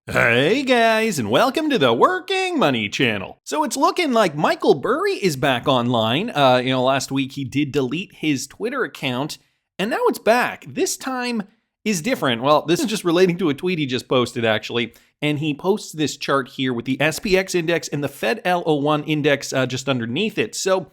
Hey guys, and welcome to the Working Money channel. So it's looking like Michael Burry is back online. Last week he did delete his Twitter account, and now it's back. This time is different. Well, this is just relating to a tweet he just posted, actually. And he posts this chart here with the SPX index and the Fed L01 index just underneath it. So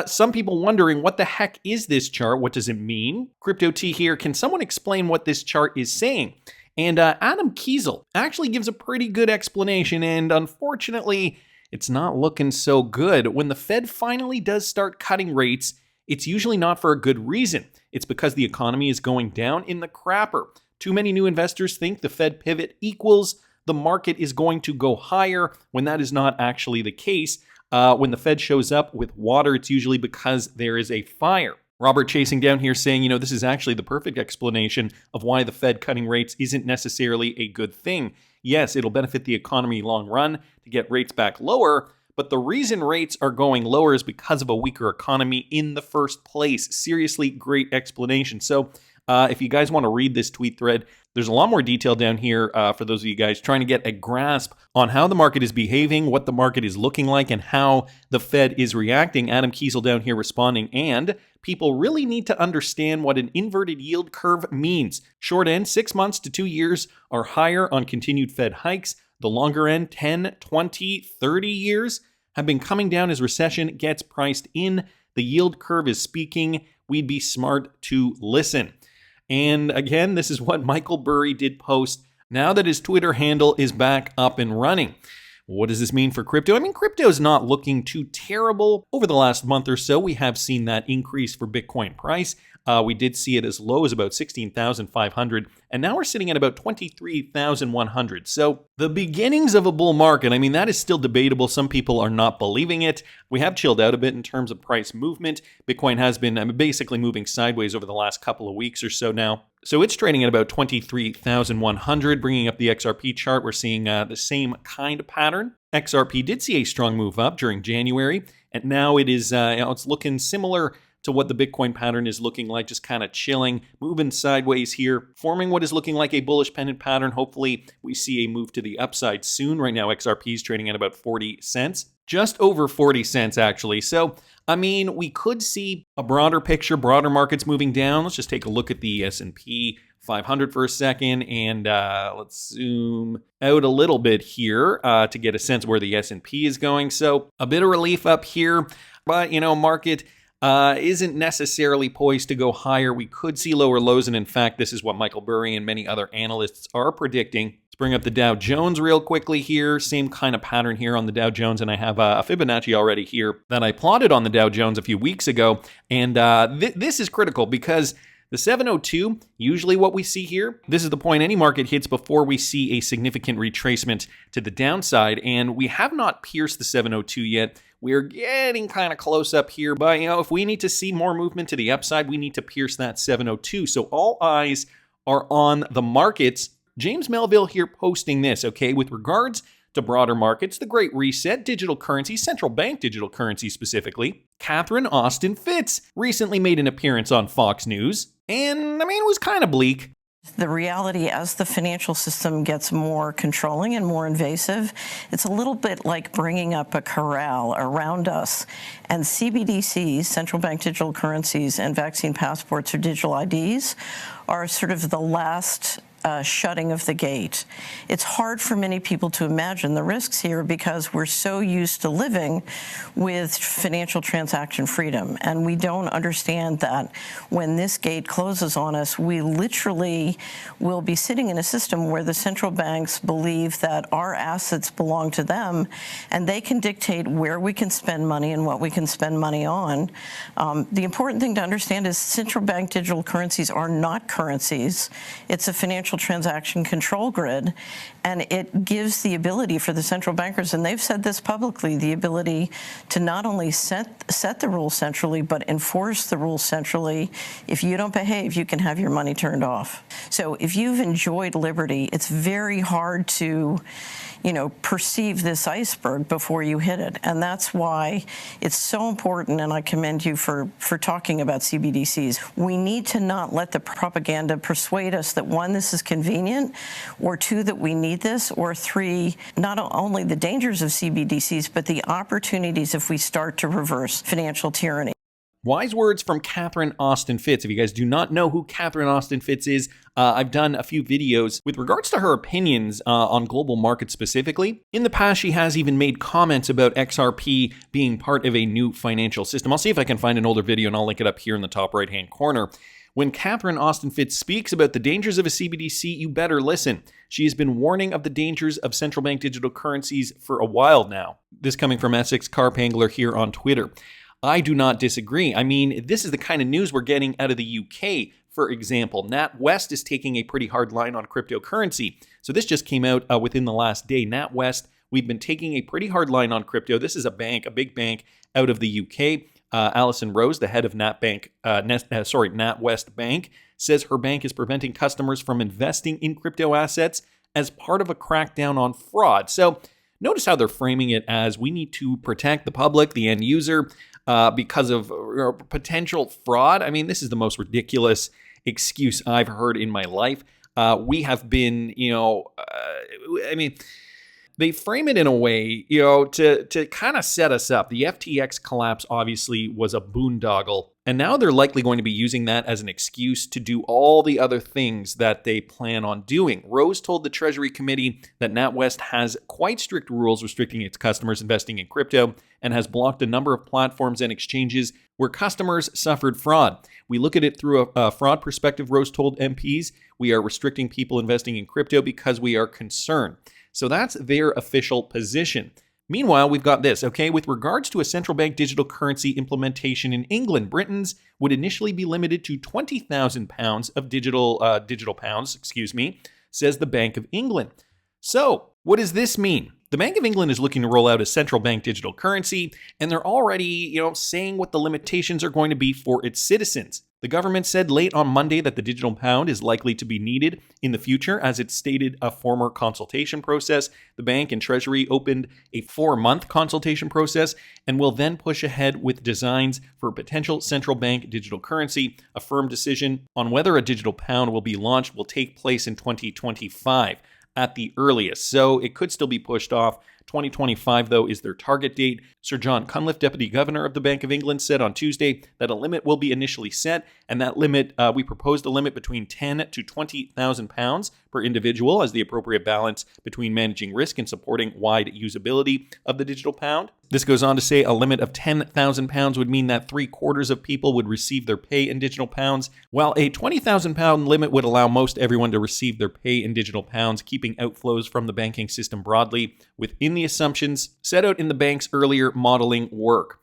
some people wondering, what the heck is this chart? What does it mean? Crypto T here. Can someone explain what this chart is saying? And Adam Kiesel actually gives a pretty good explanation, and unfortunately, it's not looking so good. When the Fed finally does start cutting rates, it's usually not for a good reason. It's because the economy is going down in the crapper. Too many new investors think the Fed pivot equals the market is going to go higher, when that is not actually the case. When the Fed shows up with water, it's usually because there is a fire. Robert chasing down here saying, this is actually the perfect explanation of why the Fed cutting rates isn't necessarily a good thing. Yes, it'll benefit the economy long run to get rates back lower, but the reason rates are going lower is because of a weaker economy in the first place. Seriously, great explanation. So if you guys want to read this tweet thread, there's a lot more detail down here for those of you guys trying to get a grasp on how the market is behaving, what the market is looking like, and how the Fed is reacting. Adam Kiesel down here responding, and people really need to understand what an inverted yield curve means. Short end, 6 months to 2 years, are higher on continued Fed hikes. The longer end, 10, 20, 30 years, have been coming down as recession gets priced in. The yield curve is speaking. We'd be smart to listen. And again, this is what Michael Burry did post now that his Twitter handle is back up and running. What does this mean for crypto? Crypto is not looking too terrible. Over the last month or so, we have seen that increase for Bitcoin price. We did see it as low as about 16,500, and now we're sitting at about 23,100. So the beginnings of a bull market, that is still debatable. Some people are not believing it. We have chilled out a bit in terms of price movement. Bitcoin has been basically moving sideways over the last couple of weeks or so now. So it's trading at about 23,100, bringing up the XRP chart. We're seeing the same kind of pattern. XRP did see a strong move up during January, and now it is it's looking similar to what the Bitcoin pattern is looking like, just kind of chilling, moving sideways here, forming what is looking like a bullish pennant pattern. Hopefully, we see a move to the upside soon. Right now, XRP is trading at about 40 cents, just over 40 cents, actually. So, we could see a broader picture, broader markets moving down. Let's just take a look at the S&P 500 for a second, and let's zoom out a little bit here to get a sense where the S&P is going. So, a bit of relief up here, but, market isn't necessarily poised to go higher. We could see lower lows, and in fact, this is what Michael Burry and many other analysts are predicting. Let's bring up the Dow Jones real quickly here. Same kind of pattern here on the Dow Jones, and I have a Fibonacci already here that I plotted on the Dow Jones a few weeks ago, and this is critical because the 702, usually what we see here, this is the point any market hits before we see a significant retracement to the downside, and we have not pierced the 702 yet. We're getting kind of close up here, but if we need to see more movement to the upside, we need to pierce that 702. So all eyes are on the markets. James Melville here posting this, okay, with regards to broader markets, the Great Reset, digital currency, central bank digital currency specifically. Catherine Austin Fitts recently made an appearance on Fox News, and it was kind of bleak. The reality, as the financial system gets more controlling and more invasive, it's a little bit like bringing up a corral around us. And CBDCs, central bank digital currencies, and vaccine passports or digital IDs are sort of the last shutting of the gate. It's hard for many people to imagine the risks here because we're so used to living with financial transaction freedom, and we don't understand that when this gate closes on us, we literally will be sitting in a system where the central banks believe that our assets belong to them, and they can dictate where we can spend money and what we can spend money on. The important thing to understand is central bank digital currencies are not currencies. It's a financial transaction control grid, and it gives the ability for the central bankers, and they've said this publicly, the ability to not only set the rules centrally, but enforce the rules centrally. If you don't behave, you can have your money turned off. So if you've enjoyed liberty, it's very hard to perceive this iceberg before you hit it. And that's why it's so important, and I commend you for talking about CBDCs. We need to not let the propaganda persuade us that, one, this is convenient, or two, that we need this, or three, not only the dangers of CBDCs, but the opportunities if we start to reverse financial tyranny. Wise words from Catherine Austin Fitts. If you guys do not know who Catherine Austin Fitts is, I've done a few videos with regards to her opinions on global markets specifically. In the past, she has even made comments about XRP being part of a new financial system. I'll see if I can find an older video and I'll link it up here in the top right-hand corner. When Catherine Austin Fitts speaks about the dangers of a CBDC, you better listen. She has been warning of the dangers of central bank digital currencies for a while now. This coming from Essex Carpangler here on Twitter. I do not disagree. I mean, this is the kind of news we're getting out of the UK. For example, NatWest is taking a pretty hard line on cryptocurrency. So this just came out within the last day. NatWest, we've been taking a pretty hard line on crypto. This is a bank, a big bank out of the UK. Alison Rose, the head of NatWest Bank, says her bank is preventing customers from investing in crypto assets as part of a crackdown on fraud. So notice how they're framing it as we need to protect the public, the end user, because of potential fraud. I mean, this is the most ridiculous excuse I've heard in my life. We have been, they frame it in a way, to kind of set us up. The FTX collapse obviously was a boondoggle, and now they're likely going to be using that as an excuse to do all the other things that they plan on doing. Rose told the Treasury Committee that NatWest has quite strict rules restricting its customers investing in crypto and has blocked a number of platforms and exchanges where customers suffered fraud. We look at it through a fraud perspective, Rose told MPs. We are restricting people investing in crypto because we are concerned. So that's their official position. Meanwhile, we've got this, okay? With regards to a central bank digital currency implementation in England, Britain's would initially be limited to £20,000 of digital pounds, says the Bank of England. So, what does this mean? The Bank of England is looking to roll out a central bank digital currency, and they're already, saying what the limitations are going to be for its citizens. The government said late on Monday that the digital pound is likely to be needed in the future, as it stated a former consultation process. The bank and Treasury opened a 4-month consultation process and will then push ahead with designs for a potential central bank digital currency. A firm decision on whether a digital pound will be launched will take place in 2025 at the earliest, so it could still be pushed off. 2025, though, is their target date. Sir John Cunliffe, Deputy Governor of the Bank of England, said on Tuesday that a limit will be initially set, and that limit, we proposed a limit between £10,000 to £20,000 per individual as the appropriate balance between managing risk and supporting wide usability of the digital pound. This goes on to say a limit of £10,000 would mean that 3/4 of people would receive their pay in digital pounds, while a £20,000 limit would allow most everyone to receive their pay in digital pounds, keeping outflows from the banking system broadly within the assumptions set out in the bank's earlier modeling work.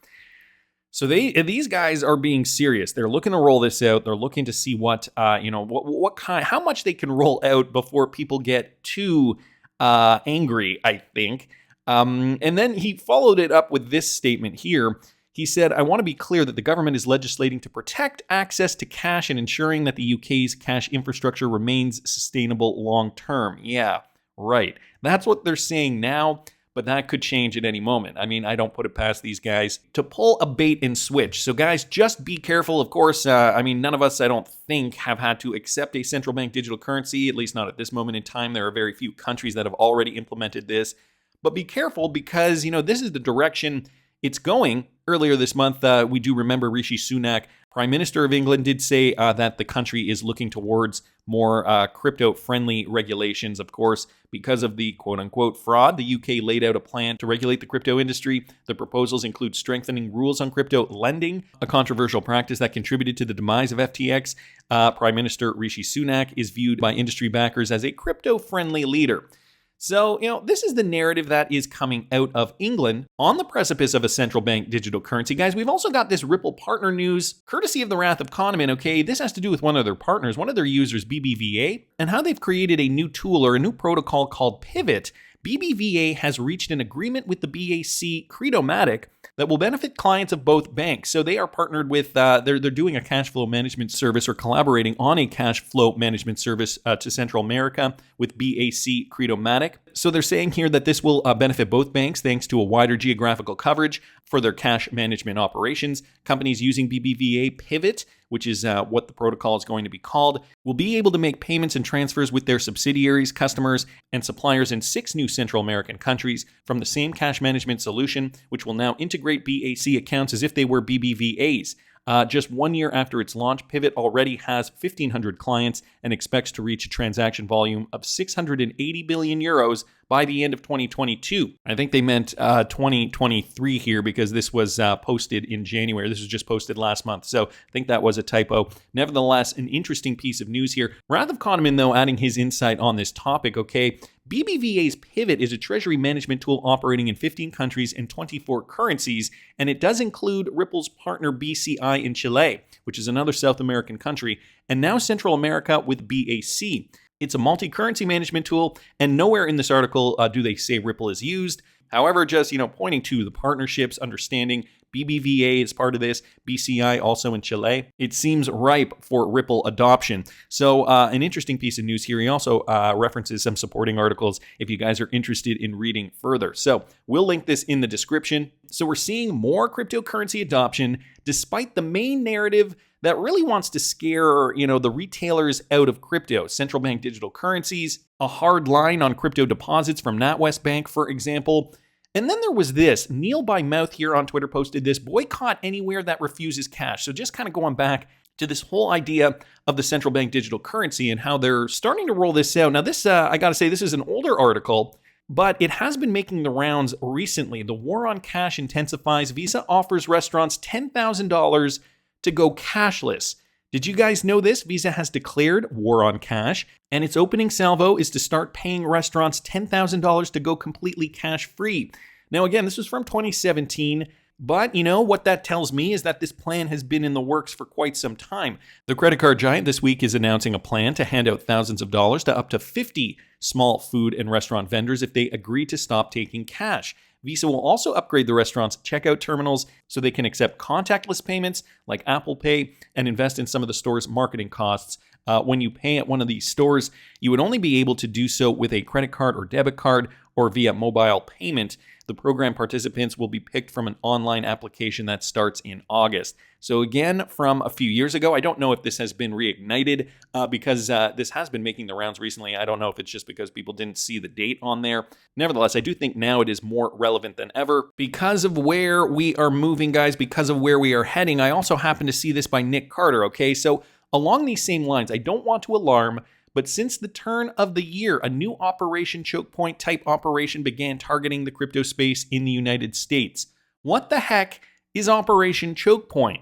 So these guys are being serious. They're looking to roll this out. They're looking to see how much they can roll out before people get too angry, I think. And then he followed it up with this statement here. He said, I want to be clear that the government is legislating to protect access to cash and ensuring that the UK's cash infrastructure remains sustainable long term. Yeah, right. That's what they're saying now, but that could change at any moment. I mean, I don't put it past these guys to pull a bait and switch. So guys, just be careful. Of course, none of us, I don't think, have had to accept a central bank digital currency, at least not at this moment in time. There are very few countries that have already implemented this. But be careful because, this is the direction it's going. Earlier this month, we do remember Rishi Sunak, Prime Minister of England, did say that the country is looking towards more crypto-friendly regulations. Of course, because of the quote-unquote fraud, the UK laid out a plan to regulate the crypto industry. The proposals include strengthening rules on crypto lending, a controversial practice that contributed to the demise of FTX. Prime Minister Rishi Sunak is viewed by industry backers as a crypto-friendly leader. So, this is the narrative that is coming out of England on the precipice of a central bank digital currency. Guys, we've also got this Ripple partner news, courtesy of the Wrath of Kahneman, okay? This has to do with one of their partners, one of their users, BBVA, and how they've created a new tool or a new protocol called Pivot. BBVA has reached an agreement with the BAC Credomatic that will benefit clients of both banks. So they are partnered with, they're doing a cash flow management service or collaborating on a cash flow management service to Central America with BAC Credomatic. So they're saying here that this will benefit both banks thanks to a wider geographical coverage for their cash management operations. Companies using BBVA Pivot, which is what the protocol is going to be called, will be able to make payments and transfers with their subsidiaries, customers, and suppliers in 6 new Central American countries from the same cash management solution, which will now integrate BAC accounts as if they were BBVAs. Just 1 year after its launch, Pivot already has 1,500 clients and expects to reach a transaction volume of 680 billion euros by the end of 2022. I think they meant 2023 here because this was posted in January. This was just posted last month, so I think that was a typo. Nevertheless, an interesting piece of news here. Rath Kahneman, though, adding his insight on this topic, okay? BBVA's Pivot is a treasury management tool operating in 15 countries and 24 currencies, and it does include Ripple's partner BCI in Chile, which is another South American country, and now Central America with BAC. It's a multi-currency management tool, and nowhere in this article do they say Ripple is used. However, just pointing to the partnerships, understanding BBVA is part of this, BCI also in Chile. It seems ripe for Ripple adoption. So an interesting piece of news here. He also references some supporting articles if you guys are interested in reading further. So we'll link this in the description. So we're seeing more cryptocurrency adoption despite the main narrative that really wants to scare, the retailers out of crypto. Central bank digital currencies, a hard line on crypto deposits from NatWest Bank, for example. And then there was this. Neil by Mouth here on Twitter posted this: boycott anywhere that refuses cash. So just kind of going back to this whole idea of the central bank digital currency and how they're starting to roll this out. Now this, I got to say, this is an older article, but it has been making the rounds recently. The war on cash intensifies. Visa offers restaurants $10,000 to go cashless. Did you guys know this? Visa has declared war on cash, and its opening salvo is to start paying restaurants $10,000 to go completely cash-free. Now, again, this was from 2017, but what that tells me is that this plan has been in the works for quite some time. The credit card giant this week is announcing a plan to hand out thousands of dollars to up to 50 small food and restaurant vendors if they agree to stop taking cash. Visa will also upgrade the restaurant's checkout terminals so they can accept contactless payments like Apple Pay and invest in some of the store's marketing costs. When you pay at one of these stores, you would only be able to do so with a credit card or debit card or via mobile payment. The program participants will be picked from an online application that starts in August. So again, from a few years ago, I don't know if this has been reignited because this has been making the rounds recently. I don't know if it's just because people didn't see the date on there. Nevertheless, I do think now it is more relevant than ever because of where we are moving, guys, because of where we are heading. I also happen to see this by Nick Carter, okay? So along these same lines, I don't want to alarm, but since the turn of the year, a new Operation Choke Point type operation began targeting the crypto space in the United States. What the heck is Operation Choke Point?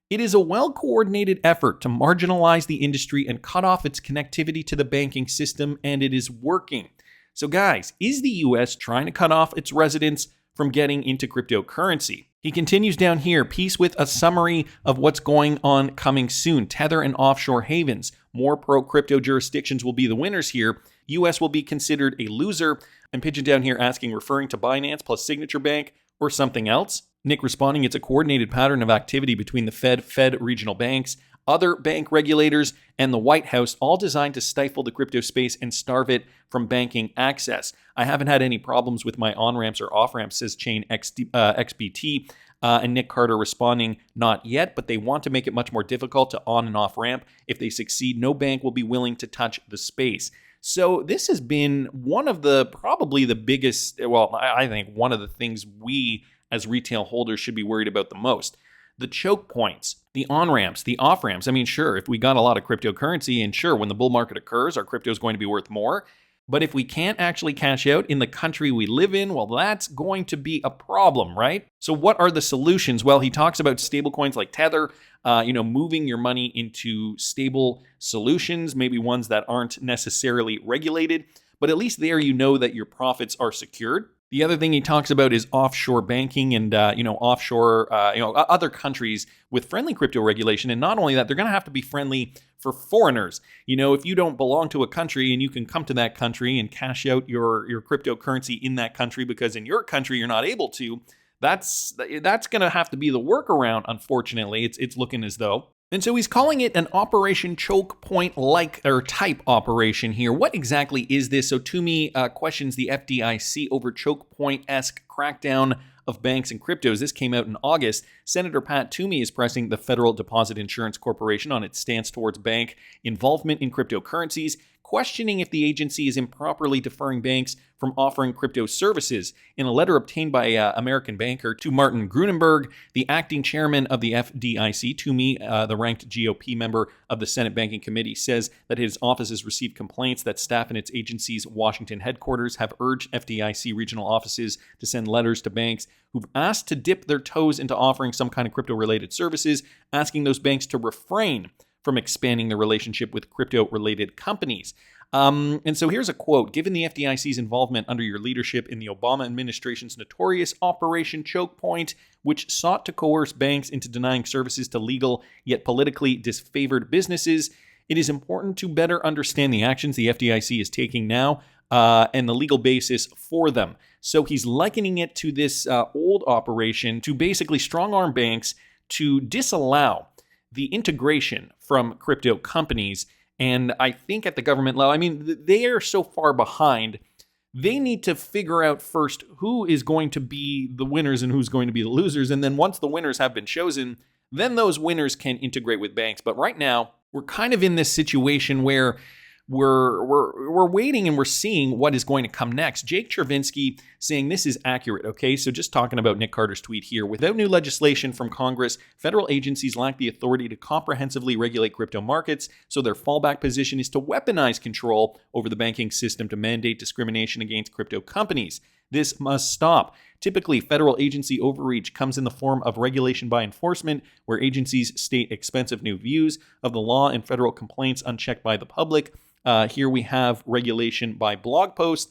It is a well-coordinated effort to marginalize the industry and cut off its connectivity to the banking system, and it is working. So guys, is the US trying to cut off its residents from getting into cryptocurrency? He continues down here, piece with a summary of what's going on coming soon. Tether and offshore havens. More pro-crypto jurisdictions will be the winners here. US will be considered a loser. And Pigeon down here asking, referring to Binance plus Signature Bank or something else? Nick responding, it's a coordinated pattern of activity between the Fed regional banks, other bank regulators, and the White House, all designed to stifle the crypto space and starve it from banking access. I haven't had any problems with my on-ramps or off-ramps, says Chain XBT. And Nick Carter responding, not yet, but they want to make it much more difficult to on and off ramp. If they succeed, no bank will be willing to touch the space. So this has been one of probably the biggest, I think one of the things we as retail holders should be worried about the most. The choke points, the on-ramps, the off-ramps. I mean, sure, if we got a lot of cryptocurrency, and sure, when the bull market occurs, our crypto is going to be worth more. But if we can't actually cash out in the country we live in, well, that's going to be a problem, right? So what are the solutions? Well, he talks about stablecoins like Tether, moving your money into stable solutions, maybe ones that aren't necessarily regulated, but at least there you know that your profits are secured. The other thing he talks about is offshore banking and, offshore, other countries with friendly crypto regulation. And not only that, they're going to have to be friendly for foreigners. If you don't belong to a country and you can come to that country and cash out your cryptocurrency in that country because in your country you're not able to, that's going to have to be the workaround, unfortunately. It's looking as though. And so he's calling it an Operation Choke Point like or type operation here. What exactly is this? So Toomey questions the FDIC over choke point-esque crackdown of banks and cryptos. This came out in August. Senator Pat Toomey is pressing the Federal Deposit Insurance Corporation on its stance towards bank involvement in cryptocurrencies, questioning if the agency is improperly deferring banks from offering crypto services. In a letter obtained by American banker to Martin Grunenberg, the acting chairman of the FDIC, Toomey, the ranked GOP member of the Senate Banking Committee, says that his office has received complaints that staff in its agency's Washington headquarters have urged FDIC regional offices to send letters to banks who've asked to dip their toes into offering some kind of crypto-related services, asking those banks to refrain from expanding their relationship with crypto-related companies. And so here's a quote. Given the FDIC's involvement under your leadership in the Obama administration's notorious Operation Choke Point, which sought to coerce banks into denying services to legal yet politically disfavored businesses, it is important to better understand the actions the FDIC is taking now and the legal basis for them. So he's likening it to this old operation to basically strong-arm banks to disallow the integration from crypto companies. And I think at the government level, I mean, they are so far behind. They need to figure out first who is going to be the winners and who's going to be the losers. And then once the winners have been chosen, then those winners can integrate with banks. But right now, we're kind of in this situation where we're waiting and we're seeing what is going to come next. Jake Chervinsky saying this is accurate, okay? So just talking about Nick Carter's tweet here. Without new legislation from Congress, federal agencies lack the authority to comprehensively regulate crypto markets, so their fallback position is to weaponize control over the banking system to mandate discrimination against crypto companies. This must stop. Typically, federal agency overreach comes in the form of regulation by enforcement, where agencies state expensive new views of the law and federal complaints unchecked by the public. Here we have regulation by blog post.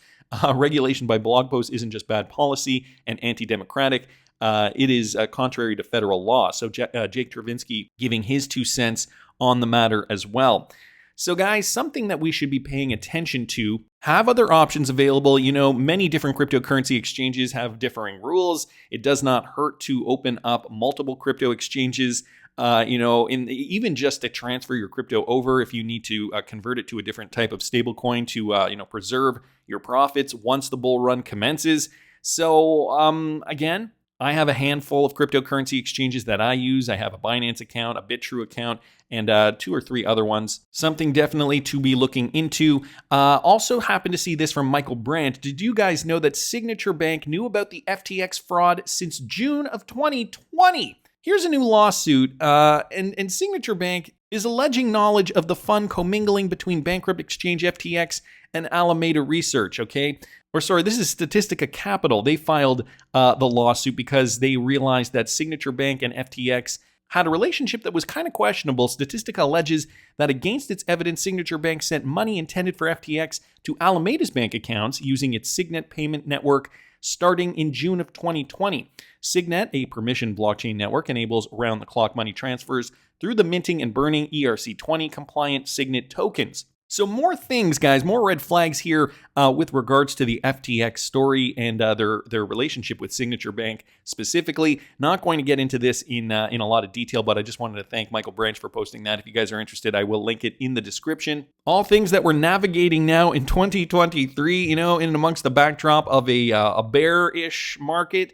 Regulation by blog post isn't just bad policy and anti-democratic. It is contrary to federal law. So Jake Chervinsky giving his 2 cents on the matter as well. So guys, something that we should be paying attention to, have other options available. You know, many different cryptocurrency exchanges have differing rules. It does not hurt to open up multiple crypto exchanges. Even just to transfer your crypto over if you need to convert it to a different type of stablecoin to, preserve your profits once the bull run commences. So, again, I have a handful of cryptocurrency exchanges that I use. I have a Binance account, a BITRUE account, and 2 or 3 other ones. Something definitely to be looking into. Also happened to see this from Michael Brandt. Did you guys know that Signature Bank knew about the FTX fraud since June of 2020? Here's a new lawsuit, and Signature Bank is alleging knowledge of the fund commingling between bankrupt exchange FTX and Alameda Research, okay? This is Statistica Capital. They filed the lawsuit because they realized that Signature Bank and FTX had a relationship that was kind of questionable. Statistica alleges that against its evidence, Signature Bank sent money intended for FTX to Alameda's bank accounts using its Signet payment network starting in June of 2020. Signet, a permissioned blockchain network, enables round-the-clock money transfers through the minting and burning ERC-20 compliant Signet tokens. So more things, guys, more red flags here with regards to the FTX story and their relationship with Signature Bank specifically. Not going to get into this in a lot of detail, but I just wanted to thank Michael Branch for posting that. If you guys are interested, I will link it in the description. All things that we're navigating now in 2023, in amongst the backdrop of a bearish market.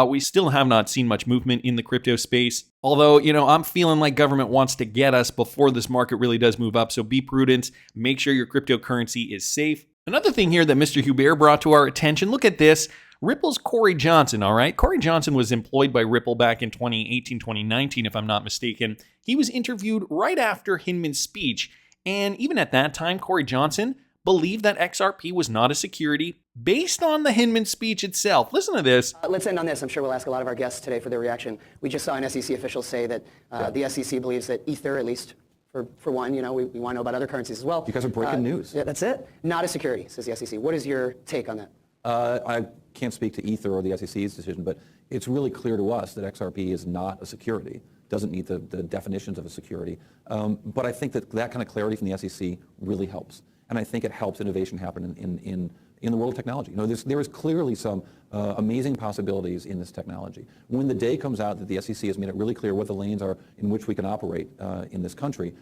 We still have not seen much movement in the crypto space. Although, I'm feeling like government wants to get us before this market really does move up. So be prudent. Make sure your cryptocurrency is safe. Another thing here that Mr. Hubert brought to our attention, look at this. Ripple's Corey Johnson, all right? Corey Johnson was employed by Ripple back in 2018, 2019, if I'm not mistaken. He was interviewed right after Hinman's speech. And even at that time, Corey Johnson believed that XRP was not a security based on the Hinman speech itself. Listen to this. Let's end on this. I'm sure we'll ask a lot of our guests today for their reaction. We just saw an SEC official say that the SEC believes that Ether, at least for one, we want to know about other currencies as well. You guys are breaking news. Yeah, that's it. Not a security, says the SEC. What is your take on that? I can't speak to Ether or the SEC's decision, but it's really clear to us that XRP is not a security. Doesn't meet the definitions of a security. But I think that kind of clarity from the SEC really helps. And I think it helps innovation happen in the world of technology. There is clearly some amazing possibilities in this technology. When the day comes out that the SEC has made it really clear what the lanes are in which we can operate in this country,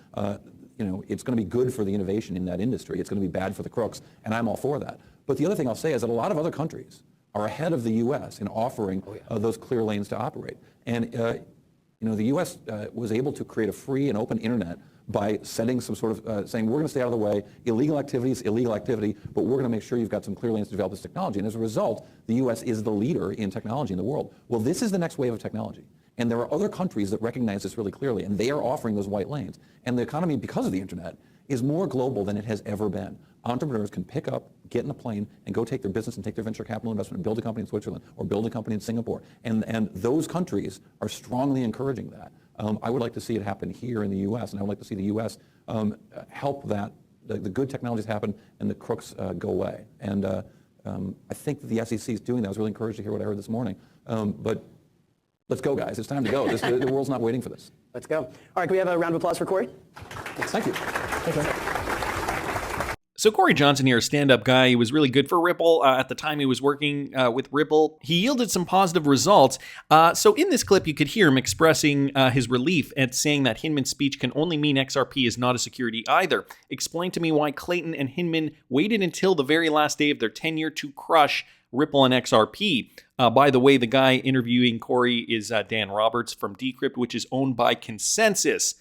it's going to be good for the innovation in that industry. It's going to be bad for the crooks, and I'm all for that. But the other thing I'll say is that a lot of other countries are ahead of the U.S. in offering those clear lanes to operate. And the U.S. Was able to create a free and open internet by setting some sort of saying, we're going to stay out of the way, illegal activity is illegal activity, but we're going to make sure you've got some clear lanes to develop this technology. And as a result, the U.S. is the leader in technology in the world. Well, this is the next wave of technology. And there are other countries that recognize this really clearly, and they are offering those white lanes. And the economy, because of the internet, is more global than it has ever been. Entrepreneurs can pick up, get in a plane, and go take their business and take their venture capital investment and build a company in Switzerland or build a company in Singapore. And those countries are strongly encouraging that. I would like to see it happen here in the U.S., and I would like to see the U.S. Help that the good technologies happen and the crooks go away. And I think that the SEC is doing that. I was really encouraged to hear what I heard this morning. But let's go, guys. It's time to go. The world's not waiting for this. Let's go. All right, can we have a round of applause for Corey? Thank you. Thank you. So Corey Johnson here, a stand-up guy. He was really good for Ripple. At the time he was working with Ripple, he yielded some positive results. So in this clip, you could hear him expressing his relief at saying that Hinman's speech can only mean XRP is not a security either. Explain to me why Clayton and Hinman waited until the very last day of their tenure to crush Ripple and XRP. By the way, the guy interviewing Corey is Dan Roberts from Decrypt, which is owned by Consensus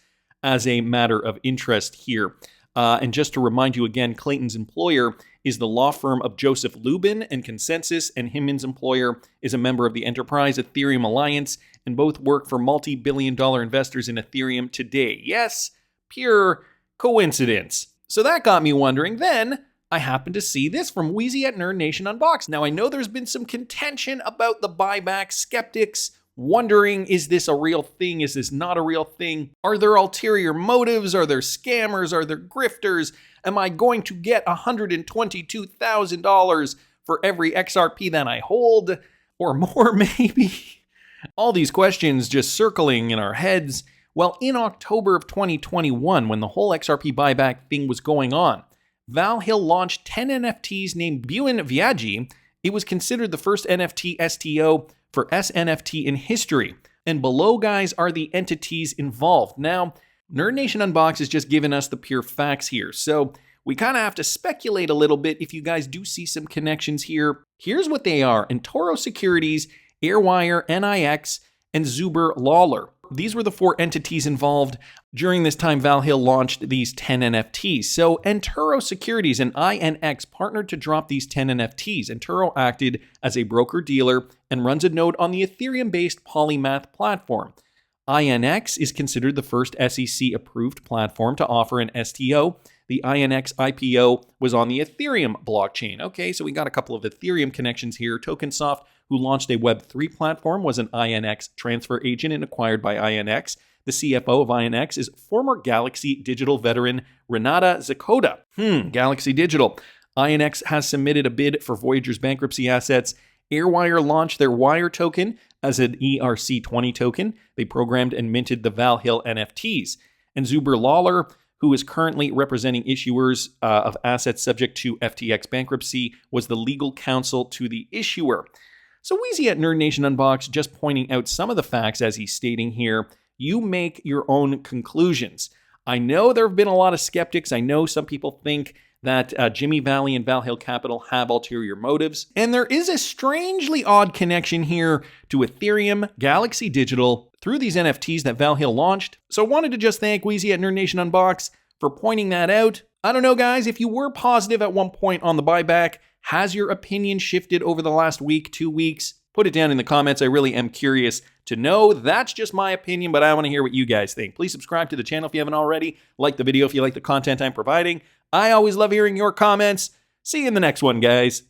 as a matter of interest here. And just to remind you again, Clayton's employer is the law firm of Joseph Lubin and Consensus, and Hinman's employer is a member of the Enterprise Ethereum Alliance, and both work for multi-billion-dollar investors in Ethereum today. Yes, pure coincidence. So that got me wondering. Then I happened to see this from Wheezy at Nerd Nation Unboxed. Now, I know there's been some contention about the buyback. Skeptics wondering, is this a real thing? Is this not a real thing? Are there ulterior motives? Are there scammers? Are there grifters? Am I going to get $122,000 for every XRP that I hold? Or more, maybe? All these questions just circling in our heads. Well, in October of 2021, when the whole XRP buyback thing was going on, Val Hill launched 10 NFTs named Buen Viaggi. It was considered the first NFT STO for SNFT in history. And below, guys, are the entities involved. Now, Nerd Nation Unboxed has just given us the pure facts here, so we kind of have to speculate a little bit if you guys do see some connections here. Here's what they are: eToro Securities, Airwire, NIX, and Zuber Lawler. These were the 4 entities involved. During this time, Val Hill launched these 10 NFTs. So eToro Securities and INX partnered to drop these 10 NFTs. eToro acted as a broker-dealer and runs a node on the Ethereum-based Polymath platform. INX is considered the first SEC-approved platform to offer an STO. The INX IPO was on the Ethereum blockchain. Okay, so we got a couple of Ethereum connections here. TokenSoft, who launched a Web3 platform, was an INX transfer agent and acquired by INX. The CFO of INX is former Galaxy Digital veteran Renata Zakota. Galaxy Digital. INX has submitted a bid for Voyager's bankruptcy assets. Airwire launched their Wire token as an ERC20 token. They programmed and minted the Val Hill NFTs. And Zuber Lawler, who is currently representing issuers of assets subject to FTX bankruptcy, was the legal counsel to the issuer. So Wheezy at Nerd Nation Unboxed just pointing out some of the facts as he's stating here. You make your own conclusions. I know there have been a lot of skeptics. I know some people think that Jimmy Valley and Val Hill Capital have ulterior motives. And there is a strangely odd connection here to Ethereum, Galaxy Digital, through these NFTs that Val Hill launched. So I wanted to just thank Wheezy at Nerd Nation Unboxed for pointing that out. I don't know, guys, if you were positive at one point on the buyback, has your opinion shifted over the last week, 2 weeks? Put it down in the comments. I really am curious to know. That's just my opinion, but I want to hear what you guys think. Please subscribe to the channel if you haven't already. Like the video if you like the content I'm providing. I always love hearing your comments. See you in the next one, guys.